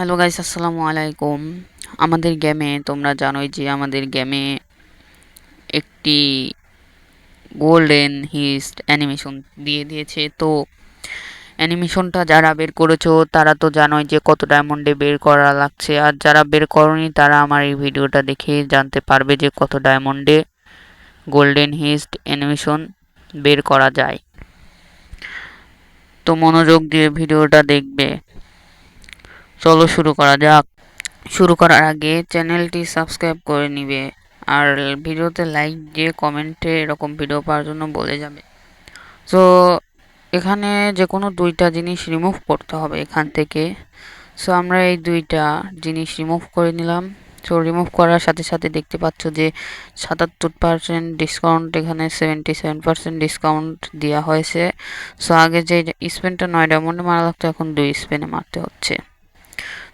Hello guys, আসসালামু আলাইকুম। আমাদের গেমে তোমরা জানোই যে আমাদের গেমে একটি গোল্ডেন হিস্ট অ্যানিমেশন দিয়ে দিয়েছে। তো অ্যানিমেশনটা যারা বের করেছো তারা তো জানোই যে কত ডায়মন্ডে বের করা লাগছে, আর যারা বের করনি তারা আমার এই ভিডিওটা দেখে জানতে পারবে যে কত ডায়মন্ডে গোল্ডেন হিস্ট অ্যানিমেশন বের করা যায়। তো মনোযোগ দিয়ে ভিডিওটা দেখবে। চলো শুরু করা যাক। শুরু করার আগে চ্যানেলটি সাবস্ক্রাইব করে নিবে, আর ভিডিওতে লাইক দিয়ে কমেন্টে এরকম ভিডিও পাওয়ার জন্য বলে যাবে। সো এখানে যে কোনো দুইটা জিনিস রিমুভ করতে হবে এখান থেকে। সো আমরা এই দুইটা জিনিস রিমুভ করে নিলাম। সো রিমুভ করার সাথে সাথে দেখতে পাচ্ছ যে ৭৭% ডিসকাউন্ট, এখানে 77% ডিসকাউন্ট দেওয়া হয়েছে। সো আগে যে স্পেনটা ৯ ডায়মন্ডে মারা লাগতো, এখন 2 স্পেনে মারতে হচ্ছে।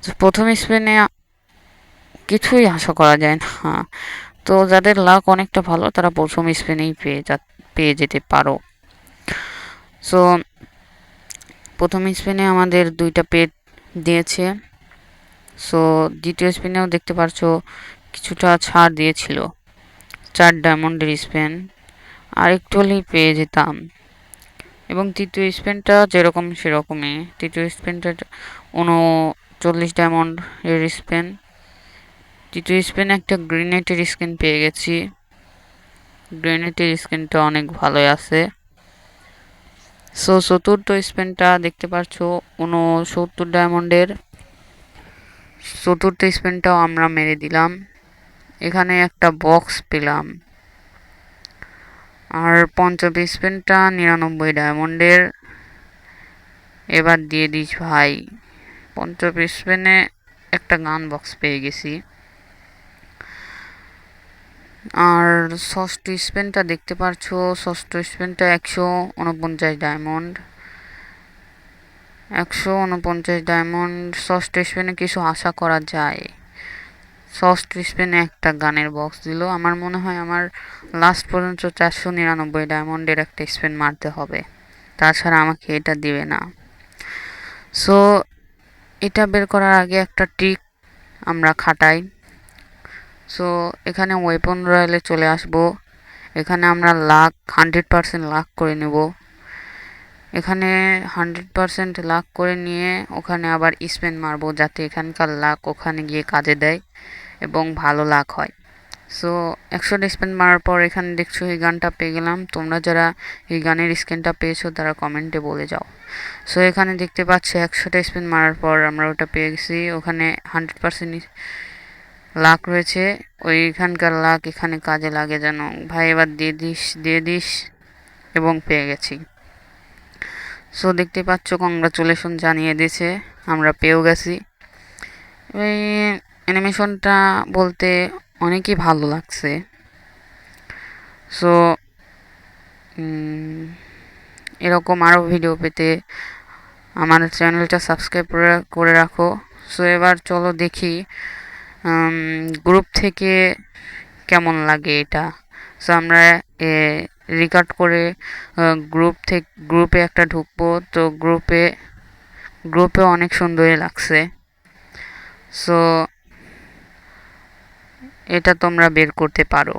তো প্রথম স্পেনে কিছুই আশা করা যায় না। তো যাদের লাক অনেকটা ভালো তারা প্রথম স্পেনেই পেয়ে যেতে পারো। সো প্রথম স্পেনে আমাদের দুইটা পেট দিয়েছে। সো দ্বিতীয় স্পেনেও দেখতে পারছো কিছুটা ছাড় দিয়েছিল, 4 ডায়মন্ডের স্পেন, আর একটু হলেই পেয়ে যেতাম। এবং তৃতীয় স্পেনটা যেরকম সেরকমই, তৃতীয় স্পেনটা 39 ডায়মন্ড এর স্পেন। তৃতীয় স্পেনে একটা গ্রেনেটের স্কিন পেয়ে গেছি। গ্রেনেটের স্কিনটা অনেক ভালোই আছে। সো চতুর্থ স্পেনটা দেখতে পাচ্ছ 69 ডায়মন্ডের। চতুর্থ স্পেনটাও আমরা মেরে দিলাম। এখানে একটা বক্স পেলাম। আর পঞ্চম স্পেনটা 99 ডায়মন্ডের। এবার দিয়ে দিস ভাই। পঞ্চম স্পেনে একটা গান বক্স পেয়ে গেছি। আর ষষ্ঠ স্পেনটা দেখতে পারছো, ষষ্ঠ স্পেনটা 149 ডায়মন্ড। 149 ডায়মন্ড। ষষ্ঠ স্পেনে কিছু আশা করা যায়। ষষ্ঠ স্পেনে একটা গানের বক্স দিল। আমার মনে হয় আমার লাস্ট পর্যন্ত 499 ডায়মন্ডের একটা স্পেন মারতে হবে, তাছাড়া আমাকে এটা দিবে না। সো এটা বের করার আগে একটা ট্রিক আমরা খাটাই। সো এখানে ওয়েপন রয়্যালে চলে আসব। এখানে আমরা লাক 100% লাক করে নেব। এখানে 100% লাক করে নিয়ে ওখানে আবার স্পেন মারবো, যাতে এখানকার লাক ওখানে গিয়ে কাজে দেয় এবং ভালো লাক হয়। সো 100 স্পেন মারার পর এখানে দেখছো এই গানটা পেয়ে গেলাম। তোমরা যারা এই গানের স্ক্রিনটা পেয়েছো তারা কমেন্টে বলে যাও। সো এখানে দেখতে পাচ্ছি 100 স্পেন মারার পর আমরা ওটা পেয়ে গেছি। ওখানে 100% লাক রয়েছে, ওইখানকার লাক এখানে কাজে লাগে যেন। ভাই এবার দিয়ে দিস এবং পেয়ে গেছি। সো দেখতে পাচ্ছ কংগ্রাচুলেশন জানিয়ে দিয়েছে, আমরা পেয়েও গেছি। এই অ্যানিমেশনটা বলতে অনেকই ভালো লাগছে। সো এরকম আরও ভিডিও পেতে আমার চ্যানেলটা সাবস্ক্রাইব করে রাখো। সো এবার চলো দেখি গ্রুপ থেকে কেমন লাগে এটা। সো আমরা রেকর্ড করে গ্রুপে একটা ঢুকবো। তো গ্রুপে অনেক সুন্দরই লাগছে। সো এটা তোমরা বের করতে পারো।